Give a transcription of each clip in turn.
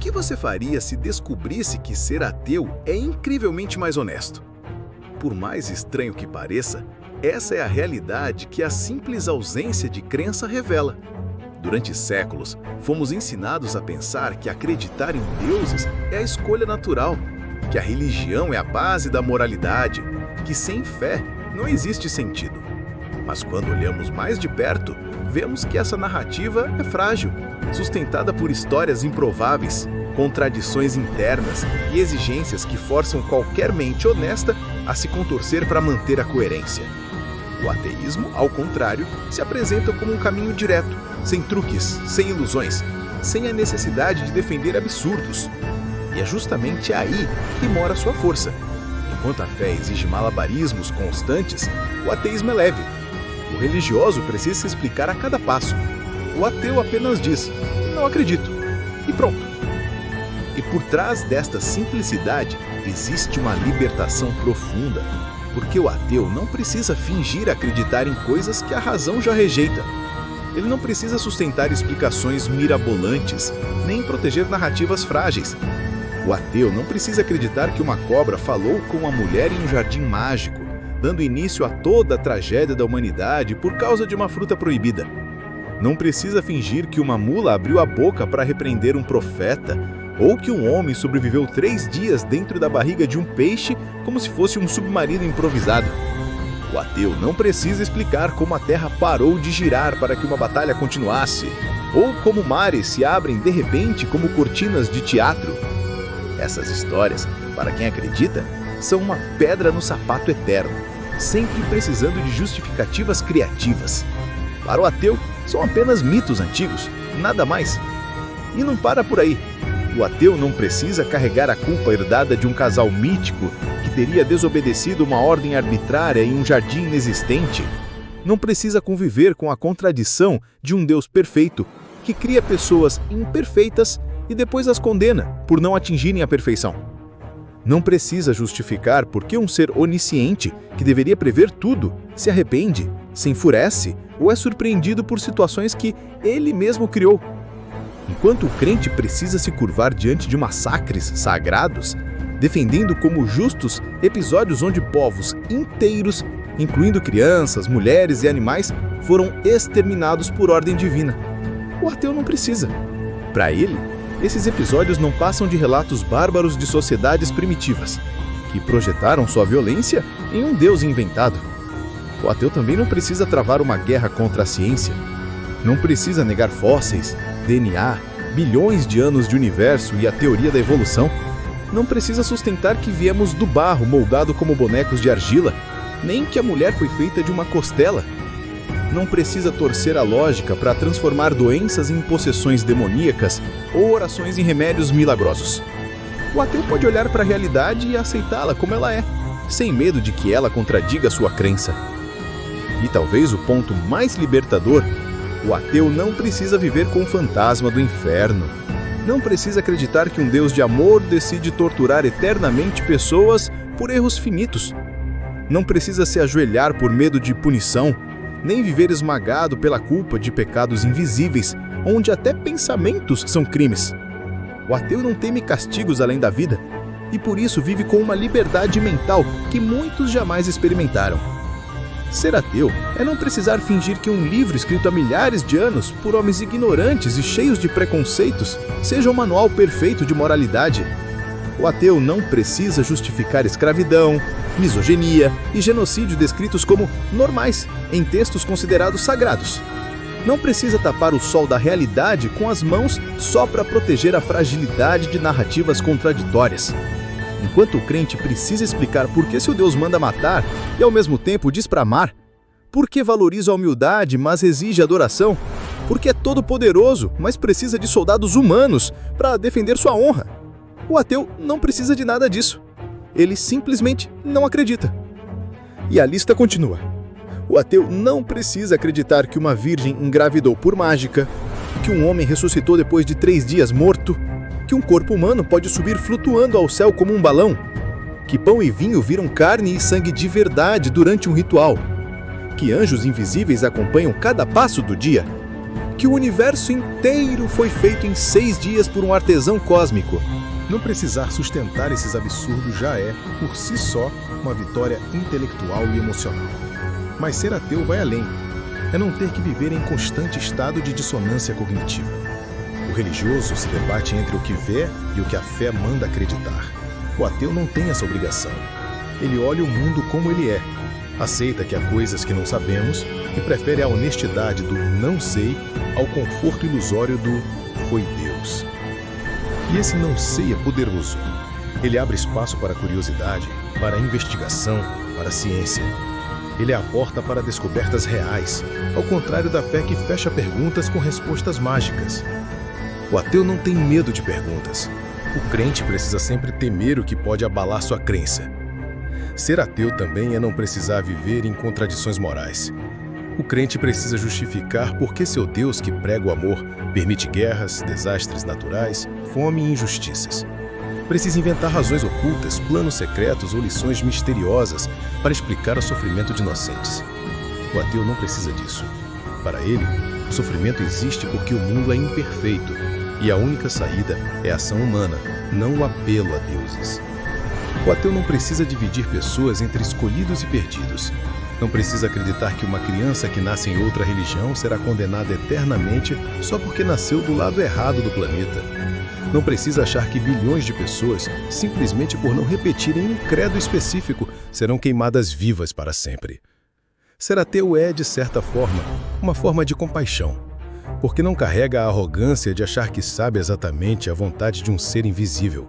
que você faria se descobrisse que ser ateu é incrivelmente mais honesto? Por mais estranho que pareça, essa é a realidade que a simples ausência de crença revela. Durante séculos, fomos ensinados a pensar que acreditar em deuses é a escolha natural, que a religião é a base da moralidade, que sem fé não existe sentido. Mas quando olhamos mais de perto, vemos que essa narrativa é frágil, sustentada por histórias improváveis, contradições internas e exigências que forçam qualquer mente honesta a se contorcer para manter a coerência. O ateísmo, ao contrário, se apresenta como um caminho direto, sem truques, sem ilusões, sem a necessidade de defender absurdos. E é justamente aí que mora sua força. Enquanto a fé exige malabarismos constantes, o ateísmo é leve. O religioso precisa se explicar a cada passo. O ateu apenas diz, não acredito, e pronto. E por trás desta simplicidade existe uma libertação profunda, porque o ateu não precisa fingir acreditar em coisas que a razão já rejeita. Ele não precisa sustentar explicações mirabolantes, nem proteger narrativas frágeis. O ateu não precisa acreditar que uma cobra falou com uma mulher em um jardim mágico, dando início a toda a tragédia da humanidade por causa de uma fruta proibida. Não precisa fingir que uma mula abriu a boca para repreender um profeta, ou que um homem sobreviveu 3 dias dentro da barriga de um peixe como se fosse um submarino improvisado. O ateu não precisa explicar como a Terra parou de girar para que uma batalha continuasse, ou como mares se abrem de repente como cortinas de teatro. Essas histórias, para quem acredita, são uma pedra no sapato eterno, sempre precisando de justificativas criativas. Para o ateu, são apenas mitos antigos, nada mais. E não para por aí. O ateu não precisa carregar a culpa herdada de um casal mítico que teria desobedecido uma ordem arbitrária em um jardim inexistente. Não precisa conviver com a contradição de um Deus perfeito que cria pessoas imperfeitas e depois as condena por não atingirem a perfeição. Não precisa justificar por que um ser onisciente, que deveria prever tudo, se arrepende, se enfurece ou é surpreendido por situações que ele mesmo criou. Enquanto o crente precisa se curvar diante de massacres sagrados, defendendo como justos episódios onde povos inteiros, incluindo crianças, mulheres e animais, foram exterminados por ordem divina. O ateu não precisa. Para ele, esses episódios não passam de relatos bárbaros de sociedades primitivas, que projetaram sua violência em um Deus inventado. O ateu também não precisa travar uma guerra contra a ciência. Não precisa negar fósseis, DNA, bilhões de anos de universo e a teoria da evolução. Não precisa sustentar que viemos do barro moldado como bonecos de argila, nem que a mulher foi feita de uma costela. Não precisa torcer a lógica para transformar doenças em possessões demoníacas ou orações em remédios milagrosos. O ateu pode olhar para a realidade e aceitá-la como ela é, sem medo de que ela contradiga sua crença. E talvez o ponto mais libertador: o ateu não precisa viver com o fantasma do inferno. Não precisa acreditar que um Deus de amor decide torturar eternamente pessoas por erros finitos. Não precisa se ajoelhar por medo de punição, nem viver esmagado pela culpa de pecados invisíveis, onde até pensamentos são crimes. O ateu não teme castigos além da vida, e por isso vive com uma liberdade mental que muitos jamais experimentaram. Ser ateu é não precisar fingir que um livro escrito há milhares de anos por homens ignorantes e cheios de preconceitos seja um manual perfeito de moralidade. O ateu não precisa justificar escravidão, misoginia e genocídio descritos como normais em textos considerados sagrados. Não precisa tapar o sol da realidade com as mãos só para proteger a fragilidade de narrativas contraditórias. Enquanto o crente precisa explicar por que seu Deus manda matar e ao mesmo tempo diz para amar, por que valoriza a humildade, mas exige adoração, porque é todo-poderoso, mas precisa de soldados humanos para defender sua honra. O ateu não precisa de nada disso. Ele simplesmente não acredita. E a lista continua. O ateu não precisa acreditar que uma virgem engravidou por mágica, que um homem ressuscitou depois de 3 dias morto, que um corpo humano pode subir flutuando ao céu como um balão, que pão e vinho viram carne e sangue de verdade durante um ritual, que anjos invisíveis acompanham cada passo do dia, que o universo inteiro foi feito em 6 dias por um artesão cósmico. Não precisar sustentar esses absurdos já é, por si só, uma vitória intelectual e emocional. Mas ser ateu vai além. É não ter que viver em constante estado de dissonância cognitiva. O religioso se debate entre o que vê e o que a fé manda acreditar. O ateu não tem essa obrigação. Ele olha o mundo como ele é, aceita que há coisas que não sabemos e prefere a honestidade do não sei ao conforto ilusório do foi Deus. E esse não sei é poderoso. Ele abre espaço para a curiosidade, para a investigação, para a ciência. Ele é a porta para descobertas reais, ao contrário da fé que fecha perguntas com respostas mágicas. O ateu não tem medo de perguntas. O crente precisa sempre temer o que pode abalar sua crença. Ser ateu também é não precisar viver em contradições morais. O crente precisa justificar por que seu Deus, que prega o amor, permite guerras, desastres naturais, fome e injustiças. Precisa inventar razões ocultas, planos secretos ou lições misteriosas para explicar o sofrimento de inocentes. O ateu não precisa disso. Para ele, o sofrimento existe porque o mundo é imperfeito e a única saída é a ação humana, não o apelo a deuses. O ateu não precisa dividir pessoas entre escolhidos e perdidos. Não precisa acreditar que uma criança que nasce em outra religião será condenada eternamente só porque nasceu do lado errado do planeta. Não precisa achar que bilhões de pessoas, simplesmente por não repetirem um credo específico, serão queimadas vivas para sempre. Ser ateu é, de certa forma, uma forma de compaixão, porque não carrega a arrogância de achar que sabe exatamente a vontade de um ser invisível.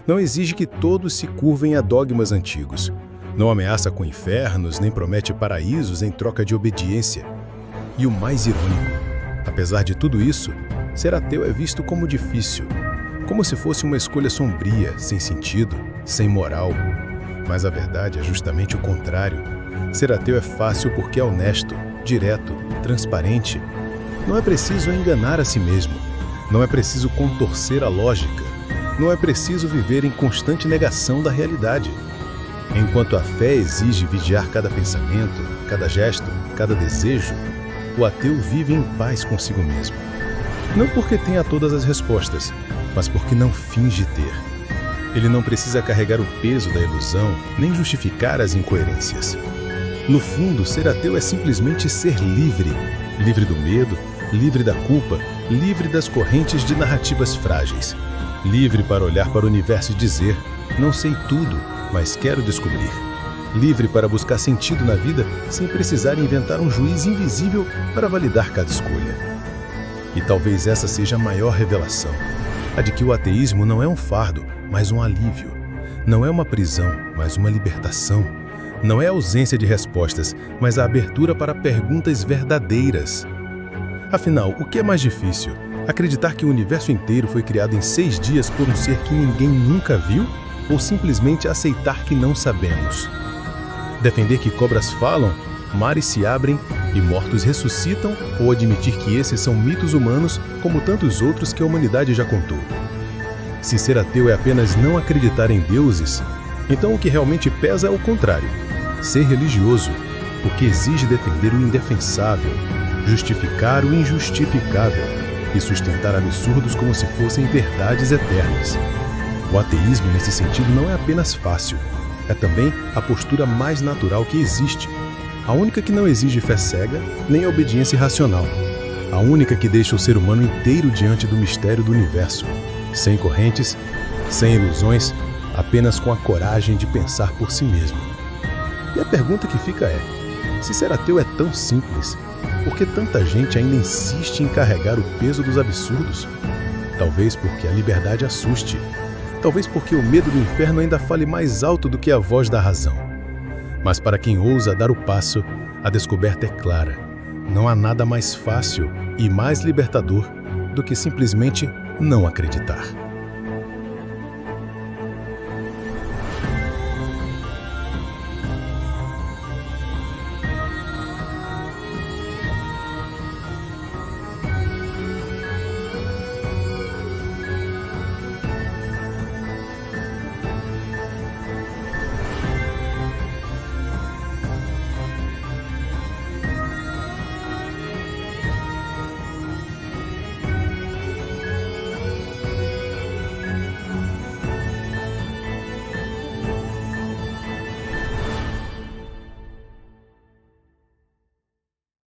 Não exige que todos se curvem a dogmas antigos. Não ameaça com infernos, nem promete paraísos em troca de obediência. E o mais irônico, apesar de tudo isso, ser ateu é visto como difícil, como se fosse uma escolha sombria, sem sentido, sem moral. Mas a verdade é justamente o contrário. Ser ateu é fácil porque é honesto, direto, transparente. Não é preciso enganar a si mesmo. Não é preciso contorcer a lógica. Não é preciso viver em constante negação da realidade. Enquanto a fé exige vigiar cada pensamento, cada gesto, cada desejo, o ateu vive em paz consigo mesmo. Não porque tenha todas as respostas, mas porque não finge ter. Ele não precisa carregar o peso da ilusão, nem justificar as incoerências. No fundo, ser ateu é simplesmente ser livre. Livre do medo, livre da culpa, livre das correntes de narrativas frágeis. Livre para olhar para o universo e dizer, não sei tudo, mas quero descobrir. Livre para buscar sentido na vida sem precisar inventar um juiz invisível para validar cada escolha. E talvez essa seja a maior revelação, a de que o ateísmo não é um fardo, mas um alívio. Não é uma prisão, mas uma libertação. Não é a ausência de respostas, mas a abertura para perguntas verdadeiras. Afinal, o que é mais difícil? Acreditar que o universo inteiro foi criado em 6 dias por um ser que ninguém nunca viu? Ou simplesmente aceitar que não sabemos? Defender que cobras falam, mares se abrem e mortos ressuscitam? Ou admitir que esses são mitos humanos como tantos outros que a humanidade já contou? Se ser ateu é apenas não acreditar em deuses, então o que realmente pesa é o contrário. Ser religioso, porque exige defender o indefensável, justificar o injustificável e sustentar absurdos como se fossem verdades eternas. O ateísmo, nesse sentido, não é apenas fácil, é também a postura mais natural que existe, a única que não exige fé cega nem obediência irracional, a única que deixa o ser humano inteiro diante do mistério do universo, sem correntes, sem ilusões, apenas com a coragem de pensar por si mesmo. E a pergunta que fica é, se ser ateu é tão simples, por que tanta gente ainda insiste em carregar o peso dos absurdos? Talvez porque a liberdade assuste. Talvez porque o medo do inferno ainda fale mais alto do que a voz da razão. Mas para quem ousa dar o passo, a descoberta é clara. Não há nada mais fácil e mais libertador do que simplesmente não acreditar.